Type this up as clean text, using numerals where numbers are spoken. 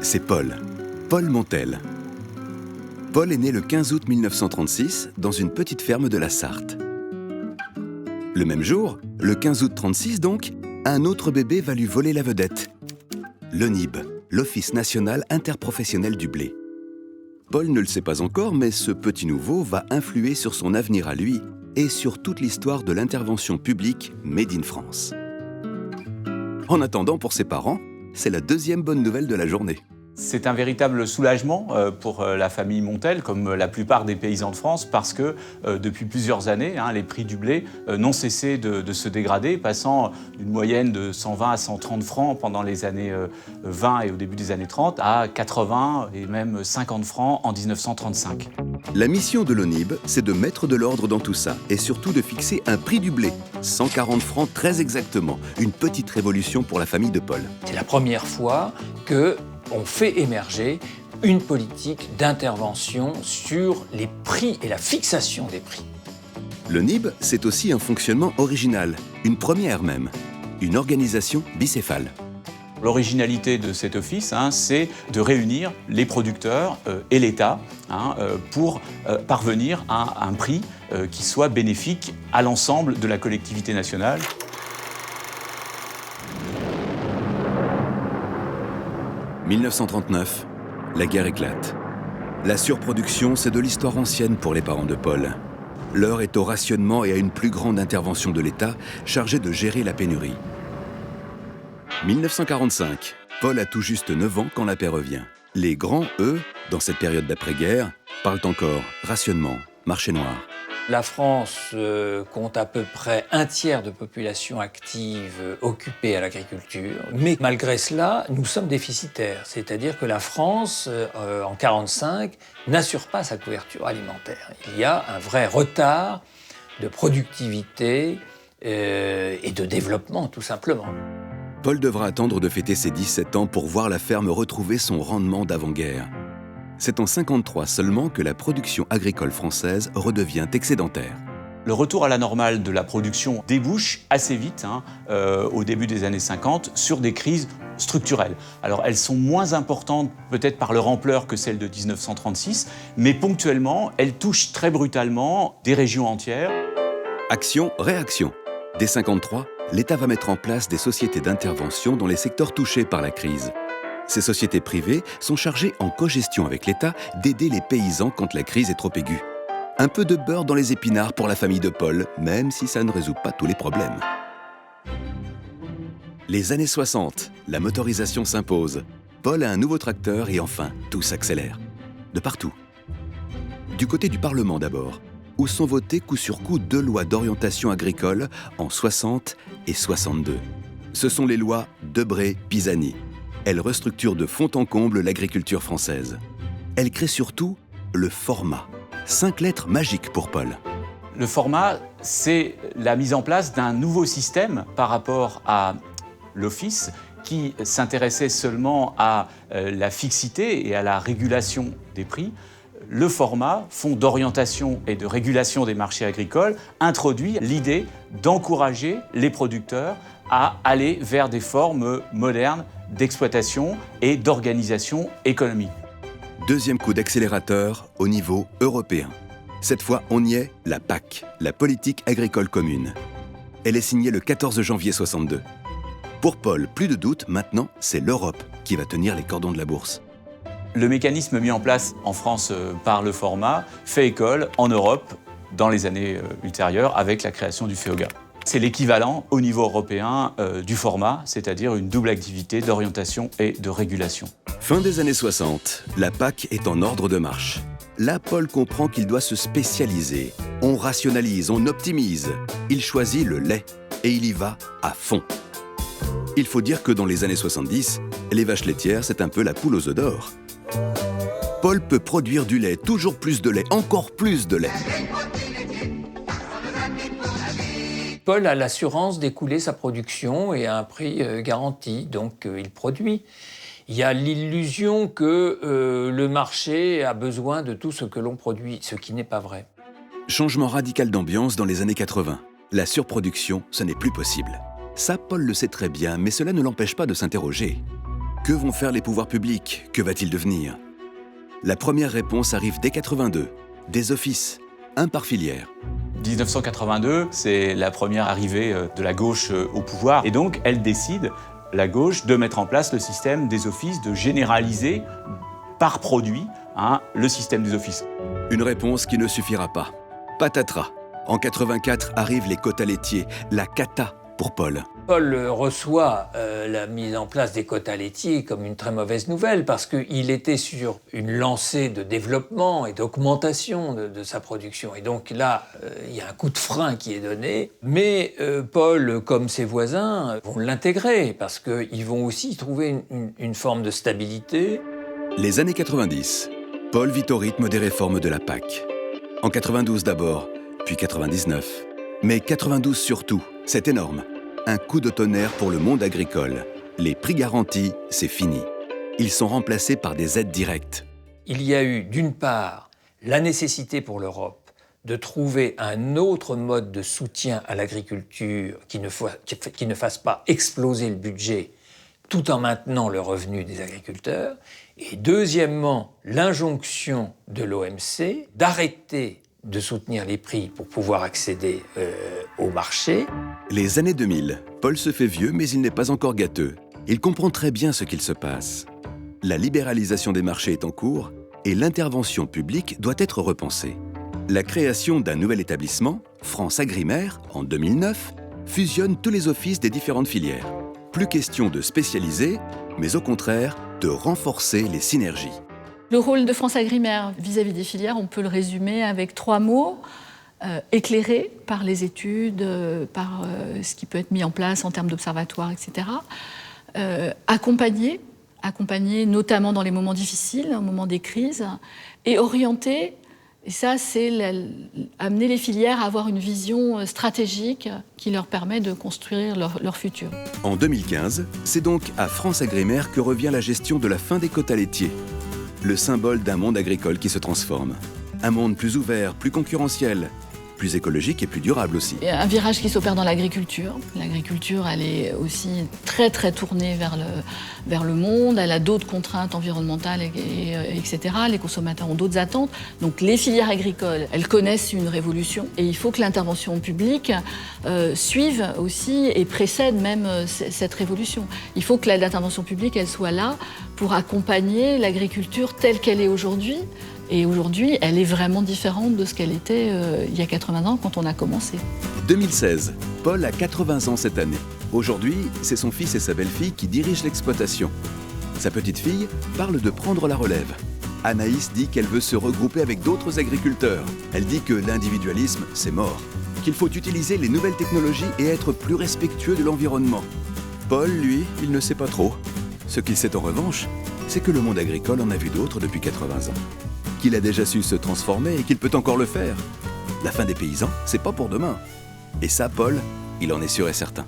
c'est Paul. Paul Montel. Paul est né le 15 août 1936 dans une petite ferme de la Sarthe. Le même jour, le 15 août 36 donc, un autre bébé va lui voler la vedette. L'ONIB, l'Office national interprofessionnel du blé. Paul ne le sait pas encore, mais ce petit nouveau va influer sur son avenir à lui et sur toute l'histoire de l'intervention publique Made in France. En attendant, pour ses parents, c'est la deuxième bonne nouvelle de la journée. C'est un véritable soulagement pour la famille Montel, comme la plupart des paysans de France, parce que depuis plusieurs années, les prix du blé n'ont cessé de se dégrader, passant d'une moyenne de 120 à 130 francs pendant les années 20 et au début des années 30 à 80 et même 50 francs en 1935. La mission de l'ONIB, c'est de mettre de l'ordre dans tout ça et surtout de fixer un prix du blé, 140 francs très exactement, une petite révolution pour la famille de Paul. C'est la première fois qu'on fait émerger une politique d'intervention sur les prix et la fixation des prix. L'ONIB, c'est aussi un fonctionnement original, une première même, une organisation bicéphale. L'originalité de cet office, c'est de réunir les producteurs et l'État pour parvenir à un prix qui soit bénéfique à l'ensemble de la collectivité nationale. « 1939, la guerre éclate. La surproduction, c'est de l'histoire ancienne pour les parents de Paul. L'heure est au rationnement et à une plus grande intervention de l'État chargé de gérer la pénurie. 1945, Paul a tout juste 9 ans quand la paix revient. Les grands, eux, dans cette période d'après-guerre, parlent encore rationnement, marché noir. La France compte à peu près un tiers de population active occupée à l'agriculture. Mais malgré cela, nous sommes déficitaires. C'est-à-dire que la France, en 1945, n'assure pas sa couverture alimentaire. Il y a un vrai retard de productivité et de développement, tout simplement. Paul devra attendre de fêter ses 17 ans pour voir la ferme retrouver son rendement d'avant-guerre. C'est en 1953 seulement que la production agricole française redevient excédentaire. Le retour à la normale de la production débouche assez vite, au début des années 50, sur des crises structurelles. Alors elles sont moins importantes peut-être par leur ampleur que celles de 1936, mais ponctuellement, elles touchent très brutalement des régions entières. Action, réaction. Dès 1953, l'État va mettre en place des sociétés d'intervention dans les secteurs touchés par la crise. Ces sociétés privées sont chargées en cogestion avec l'État d'aider les paysans quand la crise est trop aiguë. Un peu de beurre dans les épinards pour la famille de Paul, même si ça ne résout pas tous les problèmes. Les années 60, la motorisation s'impose. Paul a un nouveau tracteur et enfin, tout s'accélère. De partout. Du côté du Parlement d'abord, où sont votées coup sur coup 2 lois d'orientation agricole en 60 et 62. Ce sont les lois Debré-Pisani. Elles restructurent de fond en comble l'agriculture française. Elles créent surtout le format. 5 lettres magiques pour Paul. Le format, c'est la mise en place d'un nouveau système par rapport à l'Office qui s'intéressait seulement à la fixité et à la régulation des prix. Le format, Fonds d'orientation et de régulation des marchés agricoles, introduit l'idée d'encourager les producteurs à aller vers des formes modernes d'exploitation et d'organisation économique. Deuxième coup d'accélérateur au niveau européen. Cette fois, on y est, la PAC, la politique agricole commune. Elle est signée le 14 janvier 62. Pour Paul, plus de doute, maintenant, c'est l'Europe qui va tenir les cordons de la bourse. Le mécanisme mis en place en France par le format fait école en Europe dans les années ultérieures avec la création du FEOGA. C'est l'équivalent au niveau européen du format, c'est-à-dire une double activité d'orientation et de régulation. Fin des années 60, la PAC est en ordre de marche. Là, Paul comprend qu'il doit se spécialiser. On rationalise, on optimise. Il choisit le lait et il y va à fond. Il faut dire que dans les années 70, les vaches laitières, c'est un peu la poule aux œufs d'or. Paul peut produire du lait, toujours plus de lait, encore plus de lait. Paul a l'assurance d'écouler sa production et à un prix garanti, donc il produit. Il y a l'illusion que le marché a besoin de tout ce que l'on produit, ce qui n'est pas vrai. Changement radical d'ambiance dans les années 80. La surproduction, ce n'est plus possible. Ça, Paul le sait très bien, mais cela ne l'empêche pas de s'interroger. Que vont faire les pouvoirs publics? Que va-t-il devenir? La première réponse arrive dès 82. Des offices, un par filière. 1982, c'est la première arrivée de la gauche au pouvoir. Et donc, elle décide, la gauche, de mettre en place le système des offices, de généraliser par produit le système des offices. Une réponse qui ne suffira pas. Patatras. En 84 arrivent les quotas laitiers, la cata pour Paul. Paul reçoit la mise en place des quotas laitiers comme une très mauvaise nouvelle parce qu'il était sur une lancée de développement et d'augmentation de sa production. Et donc là, il y a un coup de frein qui est donné. Mais Paul, comme ses voisins, vont l'intégrer parce qu'ils vont aussi trouver une forme de stabilité. Les années 90. Paul vit au rythme des réformes de la PAC. En 92 d'abord, puis 99. Mais 92 surtout, c'est énorme. Un coup de tonnerre pour le monde agricole. Les prix garantis, c'est fini. Ils sont remplacés par des aides directes. Il y a eu, d'une part, la nécessité pour l'Europe de trouver un autre mode de soutien à l'agriculture qui ne fasse pas exploser le budget tout en maintenant le revenu des agriculteurs. Et deuxièmement, l'injonction de l'OMC d'arrêter de soutenir les prix pour pouvoir accéder au marché. Les années 2000, Paul se fait vieux, mais il n'est pas encore gâteux. Il comprend très bien ce qu'il se passe. La libéralisation des marchés est en cours et l'intervention publique doit être repensée. La création d'un nouvel établissement, France Agrimaire, en 2009, fusionne tous les offices des différentes filières. Plus question de spécialiser, mais au contraire, de renforcer les synergies. Le rôle de France Agrimaire vis-à-vis des filières, on peut le résumer avec 3 mots. Éclairé par les études, par ce qui peut être mis en place en termes d'observatoires, etc. Accompagner notamment dans les moments difficiles, au moment des crises, et orienter. Et ça, c'est amener les filières à avoir une vision stratégique qui leur permet de construire leur futur. En 2015, c'est donc à France Agrimaire que revient la gestion de la fin des quotas laitiers. Le symbole d'un monde agricole qui se transforme. Un monde plus ouvert, plus concurrentiel, plus écologique et plus durable aussi. Il y a un virage qui s'opère dans l'agriculture. L'agriculture, elle est aussi très très tournée vers le monde. Elle a d'autres contraintes environnementales, etc. Les consommateurs ont d'autres attentes. Donc les filières agricoles, elles connaissent une révolution. Et il faut que l'intervention publique suive aussi et précède même cette révolution. Il faut que l'intervention publique, elle soit là pour accompagner l'agriculture telle qu'elle est aujourd'hui. Et aujourd'hui, elle est vraiment différente de ce qu'elle était il y a 80 ans quand on a commencé. 2016, Paul a 80 ans cette année. Aujourd'hui, c'est son fils et sa belle-fille qui dirigent l'exploitation. Sa petite fille parle de prendre la relève. Anaïs dit qu'elle veut se regrouper avec d'autres agriculteurs. Elle dit que l'individualisme, c'est mort. Qu'il faut utiliser les nouvelles technologies et être plus respectueux de l'environnement. Paul, lui, il ne sait pas trop. Ce qu'il sait en revanche, c'est que le monde agricole en a vu d'autres depuis 80 ans. Qu'il a déjà su se transformer et qu'il peut encore le faire. La fin des paysans, c'est pas pour demain. Et ça, Paul, il en est sûr et certain.